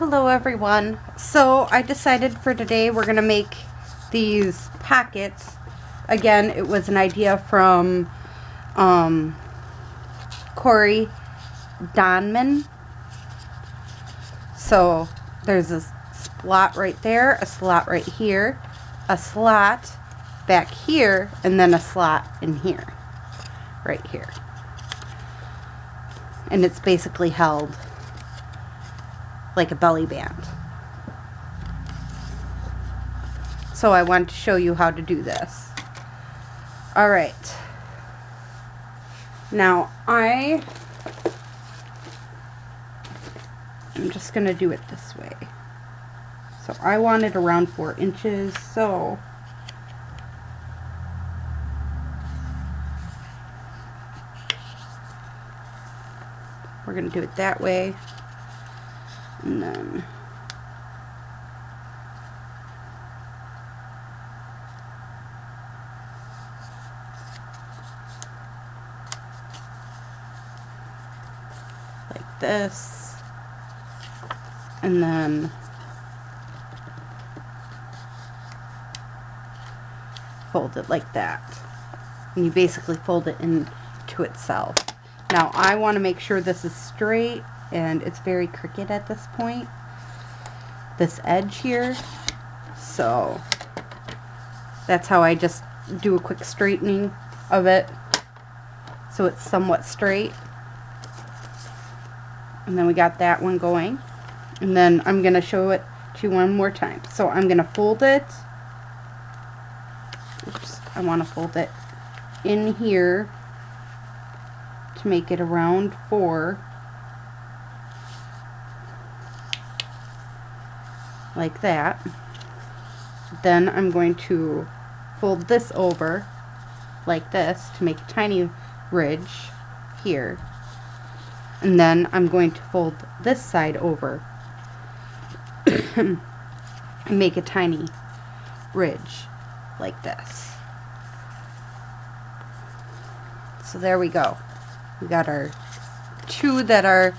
Hello everyone. So I decided for today we're going to make these pockets. Again, it was an idea from Cori Dahmen. So there's a slot right there, a slot right here, a slot back here, and then a slot in here, right here. And it's basically held like a belly band. So I want to show you how to do this. Alright. Now I'm just going to do it this way. So I want it around 4 inches, so we're going to do it that way. And then like this, and then fold it like that, and you basically fold it into itself. Now I want to make sure this is straight, and it's very crooked at this point, this edge here, so that's how I just do a quick straightening of it so it's somewhat straight. And then we got that one going, and then I'm going to show it to you one more time. So I'm going to fold it. Oops, I want to fold it in here to make it around 4, like that. Then I'm going to fold this over like this to make a tiny ridge here, and then I'm going to fold this side over and make a tiny ridge like this. So there we go. We got our 2 that are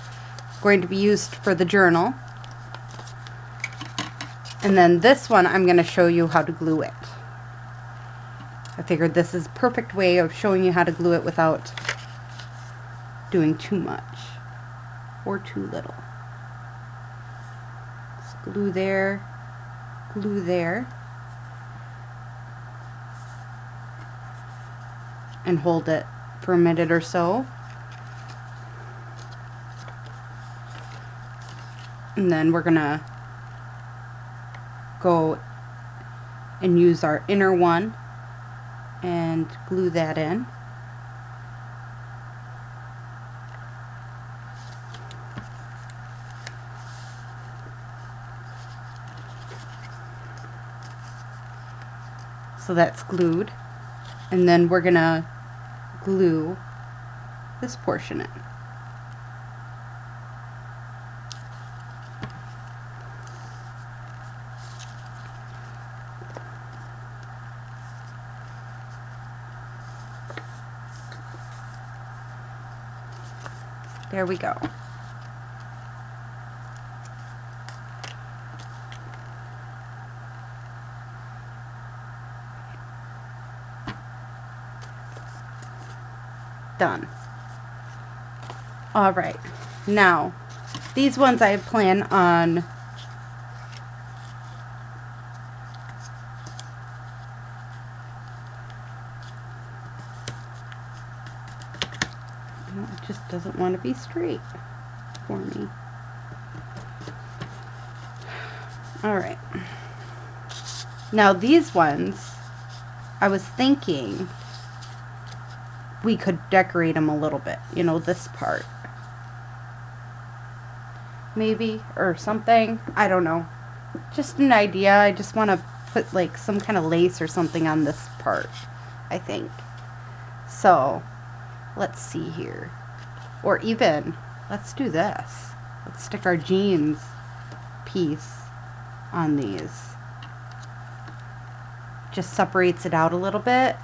going to be used for the journal. And then this one, I'm going to show you how to glue it. I figured this is a perfect way of showing you how to glue it without doing too much or too little. Just glue there, and hold it for a minute or so. And then we're going to go and use our inner one and glue that in. So that's glued, and then we're gonna glue this portion in. There we go. Done. All right. Now, these ones I plan on it just doesn't want to be straight for me. All right. Now these ones, I was thinking we could decorate them a little bit, you know, this part maybe, or something, I don't know, just an idea. I just want to put like some kind of lace or something on this part, I think. So let's see here, or even let's do this. Let's stick our jeans piece on these. Just separates it out a little bit.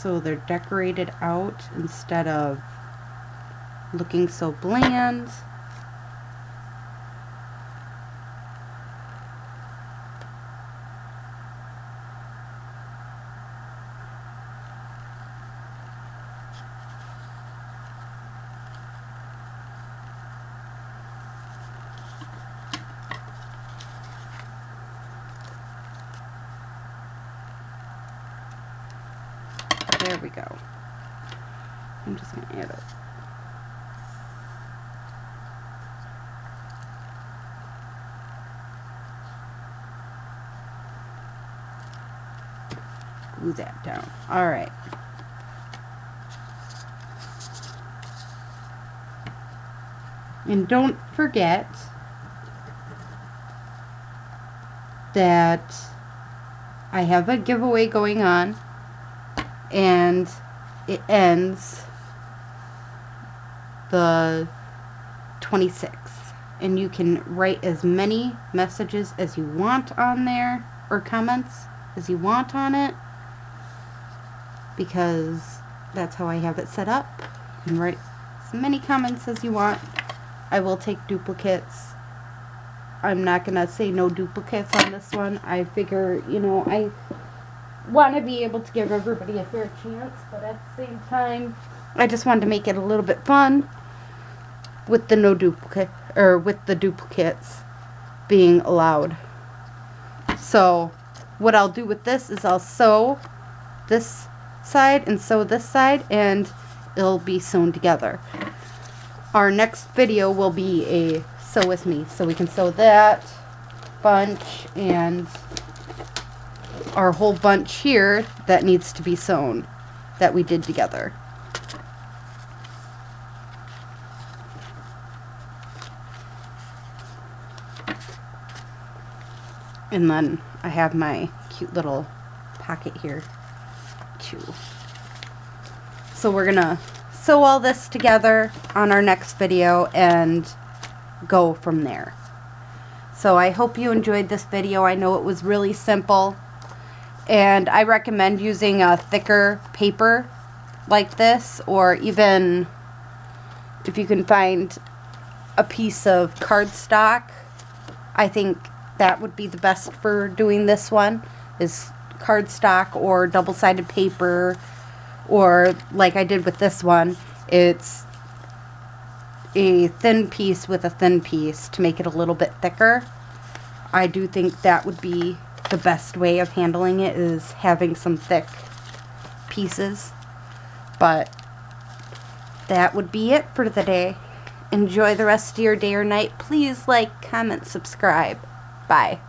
so they're decorated out instead of looking so bland. There we go. I'm just going to add it. Glue that down. Alright. And don't forget that I have a giveaway going on, and it ends the 26th, and you can write as many messages as you want on there, or comments as you want on it, because that's how I have it set up. You can write as many comments as you want. I will take duplicates. I'm not gonna say no duplicates on this one. I figure, you know, I want to be able to give everybody a fair chance, but at the same time, I just wanted to make it a little bit fun with the no duplicate, or with the duplicates being allowed. So what I'll do with this is I'll sew this side and sew this side, and it'll be sewn together. Our next video will be a sew with me, so we can sew that bunch and our whole bunch here that needs to be sewn that we did together. And then I have my cute little pocket here too. So we're gonna sew all this together on our next video and go from there. So I hope you enjoyed this video. I know it was really simple, and I recommend using a thicker paper like this, or even if you can find a piece of cardstock. I think that would be the best for doing this one, is cardstock or double-sided paper, or like I did with this one, it's a thin piece with a thin piece to make it a little bit thicker. I do think that would be the best way of handling it, is having some thick pieces. But that would be it for the day. Enjoy the rest of your day or night. Please like, comment, subscribe. Bye.